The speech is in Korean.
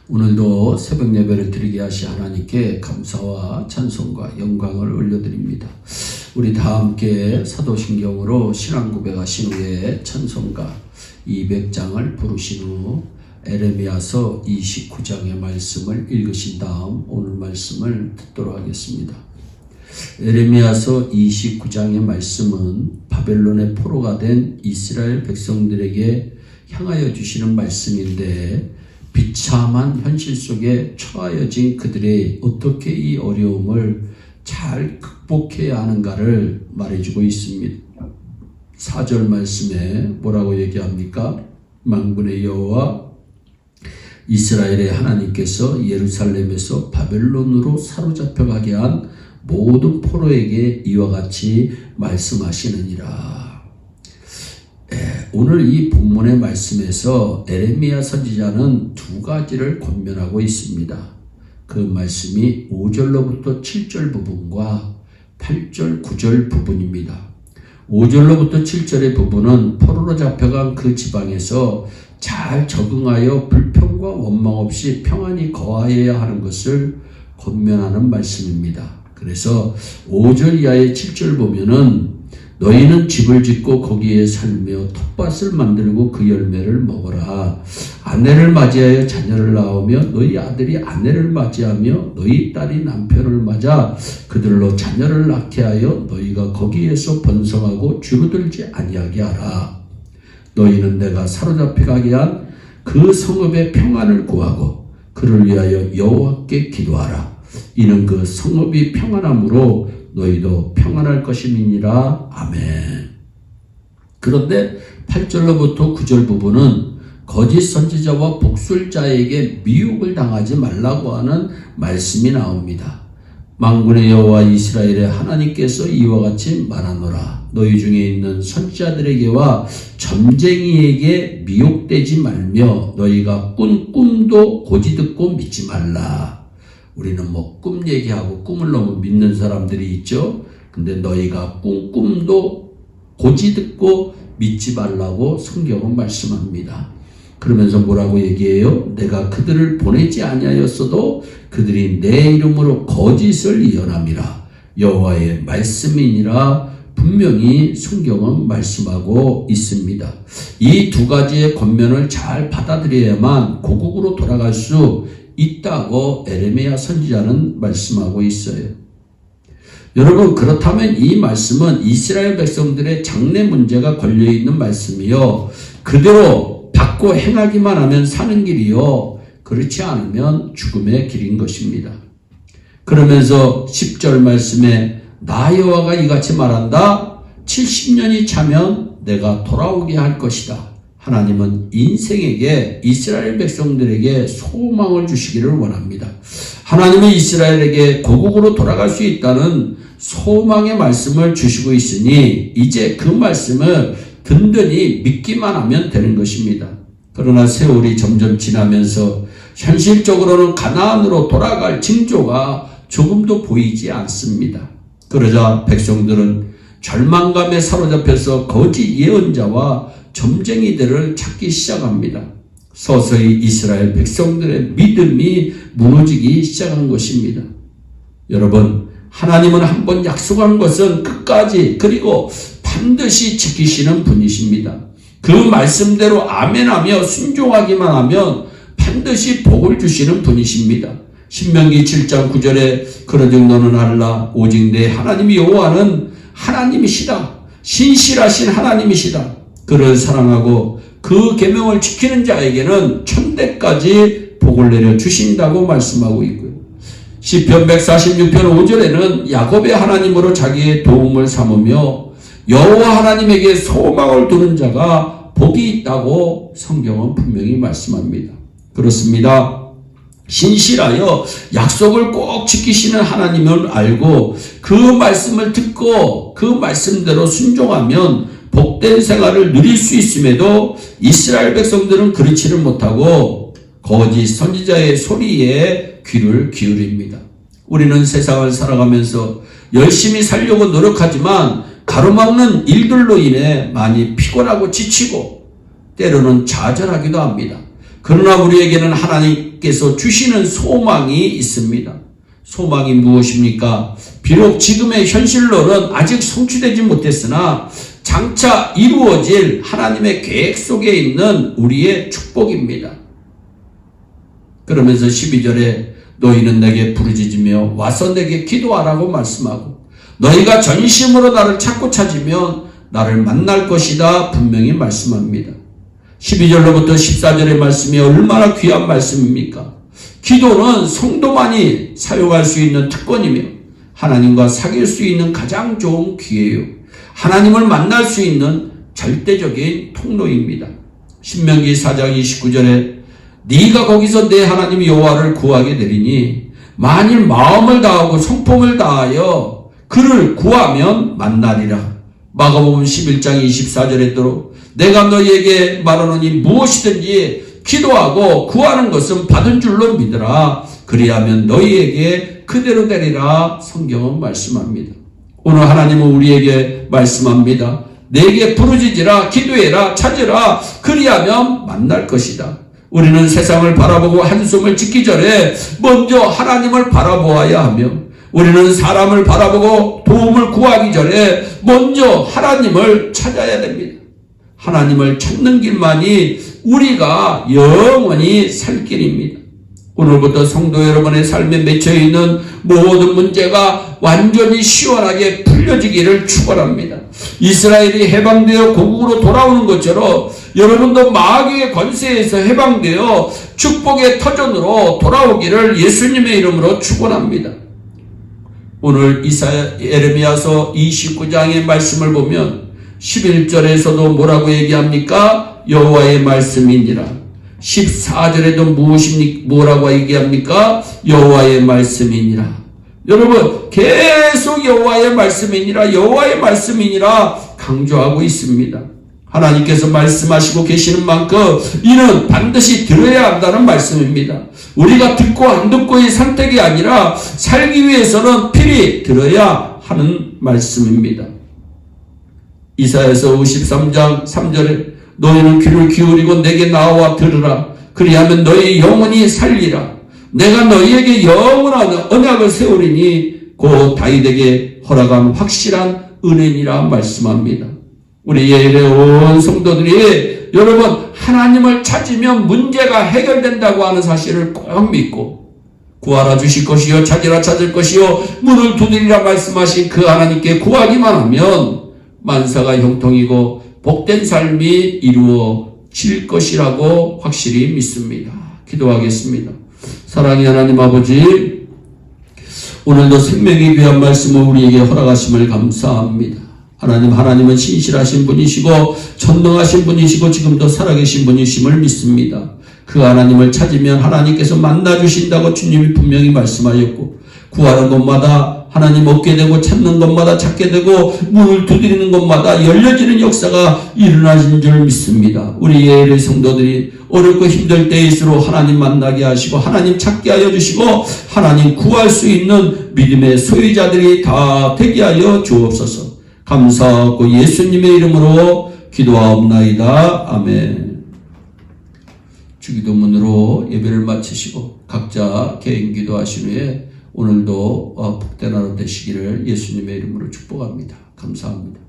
오늘도 새벽 예배를 드리게 하신 하나님께 감사와 찬송과 영광을 올려드립니다. 우리 다 함께 사도신경으로 신앙 고백하신 후에 찬송가 200장을 부르신 후 에레미야서 29장의 말씀을 읽으신 다음 오늘 말씀을 듣도록 하겠습니다. 에레미야서 29장의 말씀은 바벨론의 포로가 된 이스라엘 백성들에게 향하여 주시는 말씀인데, 비참한 현실 속에 처하여진 그들이 어떻게 이 어려움을 잘 극복해야 하는가를 말해주고 있습니다. 4절 말씀에 뭐라고 얘기합니까? 만군의 여호와 이스라엘의 하나님께서 예루살렘에서 바벨론으로 사로잡혀가게 한 모든 포로에게 이와 같이 말씀하시느니라. 오늘 이 본문의 말씀에서 에레미야 선지자는 두 가지를 권면하고 있습니다. 그 말씀이 5절로부터 7절 부분과 8절, 9절 부분입니다. 5절로부터 7절의 부분은 포로로 잡혀간 그 지방에서 잘 적응하여 불평과 원망 없이 평안히 거하여야 하는 것을 권면하는 말씀입니다. 그래서 5절 이하의 7절 보면은 너희는 집을 짓고 거기에 살며 텃밭을 만들고 그 열매를 먹어라. 아내를 맞이하여 자녀를 낳으며 너희 아들이 아내를 맞이하며 너희 딸이 남편을 맞아 그들로 자녀를 낳게 하여 너희가 거기에서 번성하고 주루들지 아니하게 하라. 너희는 내가 사로잡혀 가게 한 그 성읍의 평안을 구하고 그를 위하여 여호와께 기도하라. 이는 그 성읍이 평안함으로 너희도 평안할 것임이니라. 아멘. 그런데 8절로부터 9절 부분은 거짓 선지자와 복술자에게 미혹을 당하지 말라고 하는 말씀이 나옵니다. 만군의 여호와 이스라엘의 하나님께서 이와 같이 말하노라. 너희 중에 있는 선지자들에게와 점쟁이에게 미혹되지 말며 너희가 꾼 꿈도 고지 듣고 믿지 말라. 우리는 꿈 얘기하고 꿈을 너무 믿는 사람들이 있죠. 근데 너희가 꾼 꿈도 고지 듣고 믿지 말라고 성경은 말씀합니다. 그러면서 뭐라고 얘기해요? 내가 그들을 보내지 아니하였어도 그들이 내 이름으로 거짓을 예언함이라. 여호와의 말씀이니라. 분명히 성경은 말씀하고 있습니다. 이 두 가지의 권면을 잘 받아들여야만 고국으로 돌아갈 수 있다고 에레미야 선지자는 말씀하고 있어요. 여러분, 그렇다면 이 말씀은 이스라엘 백성들의 장래 문제가 걸려있는 말씀이요, 그대로 받고 행하기만 하면 사는 길이요, 그렇지 않으면 죽음의 길인 것입니다. 그러면서 10절 말씀에 나 여호와가 이같이 말한다. 70년이 차면 내가 돌아오게 할 것이다. 하나님은 인생에게, 이스라엘 백성들에게 소망을 주시기를 원합니다. 하나님은 이스라엘에게 고국으로 돌아갈 수 있다는 소망의 말씀을 주시고 있으니 이제 그 말씀을 든든히 믿기만 하면 되는 것입니다. 그러나 세월이 점점 지나면서 현실적으로는 가나안으로 돌아갈 징조가 조금도 보이지 않습니다. 그러자 백성들은 절망감에 사로잡혀서 거짓 예언자와 점쟁이들을 찾기 시작합니다. 서서히 이스라엘 백성들의 믿음이 무너지기 시작한 것입니다. 여러분, 하나님은 한번 약속한 것은 끝까지 그리고 반드시 지키시는 분이십니다. 그 말씀대로 아멘하며 순종하기만 하면 반드시 복을 주시는 분이십니다. 신명기 7장 9절에 그러즉 너는 알라 오직 내 하나님 여호와는 하나님이시다. 신실하신 하나님이시다. 그를 사랑하고 그 계명을 지키는 자에게는 천대까지 복을 내려 주신다고 말씀하고 있고요. 시편 146편 5절에는 야곱의 하나님으로 자기의 도움을 삼으며 여호와 하나님에게 소망을 두는 자가 복이 있다고 성경은 분명히 말씀합니다. 그렇습니다. 신실하여 약속을 꼭 지키시는 하나님을 알고 그 말씀을 듣고 그 말씀대로 순종하면 복된 생활을 누릴 수 있음에도 이스라엘 백성들은 그렇지를 못하고 거짓 선지자의 소리에 귀를 기울입니다. 우리는 세상을 살아가면서 열심히 살려고 노력하지만 가로막는 일들로 인해 많이 피곤하고 지치고 때로는 좌절하기도 합니다. 그러나 우리에게는 하나님께서 주시는 소망이 있습니다. 소망이 무엇입니까? 비록 지금의 현실로는 아직 성취되지 못했으나 장차 이루어질 하나님의 계획 속에 있는 우리의 축복입니다. 그러면서 12절에 너희는 내게 부르짖으며 와서 내게 기도하라고 말씀하고 너희가 전심으로 나를 찾고 찾으면 나를 만날 것이다 분명히 말씀합니다. 12절로부터 14절의 말씀이 얼마나 귀한 말씀입니까? 기도는 성도만이 사용할 수 있는 특권이며 하나님과 사귈 수 있는 가장 좋은 기회요. 하나님을 만날 수 있는 절대적인 통로입니다. 신명기 4장 29절에 네가 거기서 내 하나님 여호와를 구하게 되리니 만일 마음을 다하고 성품을 다하여 그를 구하면 만나리라. 마가복음 11장 24절에도 내가 너희에게 말하노니 무엇이든지 기도하고 구하는 것은 받은 줄로 믿으라. 그리하면 너희에게 그대로 되리라. 성경은 말씀합니다. 오늘 하나님은 우리에게 말씀합니다. 내게 부르짖으라, 기도해라, 찾으라. 그리하면 만날 것이다. 우리는 세상을 바라보고 한숨을 짓기 전에 먼저 하나님을 바라보아야 하며 우리는 사람을 바라보고 도움을 구하기 전에 먼저 하나님을 찾아야 됩니다. 하나님을 찾는 길만이 우리가 영원히 살 길입니다. 오늘부터 성도 여러분의 삶에 맺혀있는 모든 문제가 완전히 시원하게 풀려지기를 축원합니다. 이스라엘이 해방되어 고국으로 돌아오는 것처럼 여러분도 마귀의 권세에서 해방되어 축복의 터전으로 돌아오기를 예수님의 이름으로 축원합니다. 오늘 에레미야서 29장의 말씀을 보면 11절에서도 뭐라고 얘기합니까? 여호와의 말씀이니라. 14절에도 뭐라고 얘기합니까? 여호와의 말씀이니라. 여러분 계속 여호와의 말씀이니라, 여호와의 말씀이니라 강조하고 있습니다. 하나님께서 말씀하시고 계시는 만큼 이는 반드시 들어야 한다는 말씀입니다. 우리가 듣고 안 듣고의 선택이 아니라 살기 위해서는 필히 들어야 하는 말씀입니다. 이사야서 53장 3절에 너희는 귀를 기울이고 내게 나와 들으라. 그리하면 너희 영혼이 살리라. 내가 너희에게 영원한 언약을 세우리니 곧 다윗에게 허락한 확실한 은혜니라 말씀합니다. 우리 예일의 온 성도들이 여러분 하나님을 찾으면 문제가 해결된다고 하는 사실을 꼭 믿고 구하라 주실 것이요 찾으라 찾을 것이요 문을 두드리라 말씀하신 그 하나님께 구하기만 하면 만사가 형통이고 복된 삶이 이루어질 것이라고 확실히 믿습니다. 기도하겠습니다. 사랑의 하나님 아버지, 오늘도 생명이 귀한 말씀을 우리에게 허락하심을 감사합니다. 하나님은 신실하신 분이시고 전능하신 분이시고 지금도 살아계신 분이심을 믿습니다. 그 하나님을 찾으면 하나님께서 만나주신다고 주님이 분명히 말씀하셨고 구하는 곳마다 하나님 얻게 되고 찾는 것마다 찾게 되고 문을 두드리는 것마다 열려지는 역사가 일어나신 줄 믿습니다. 우리 예일의 성도들이 어렵고 힘들 때일수록 하나님 만나게 하시고 하나님 찾게 하여 주시고 하나님 구할 수 있는 믿음의 소유자들이 다 되게 하여 주옵소서. 감사하고 예수님의 이름으로 기도하옵나이다. 아멘. 주기도문으로 예배를 마치시고 각자 개인 기도하신 후에 오늘도 복된 하루 되시기를 예수님의 이름으로 축복합니다. 감사합니다.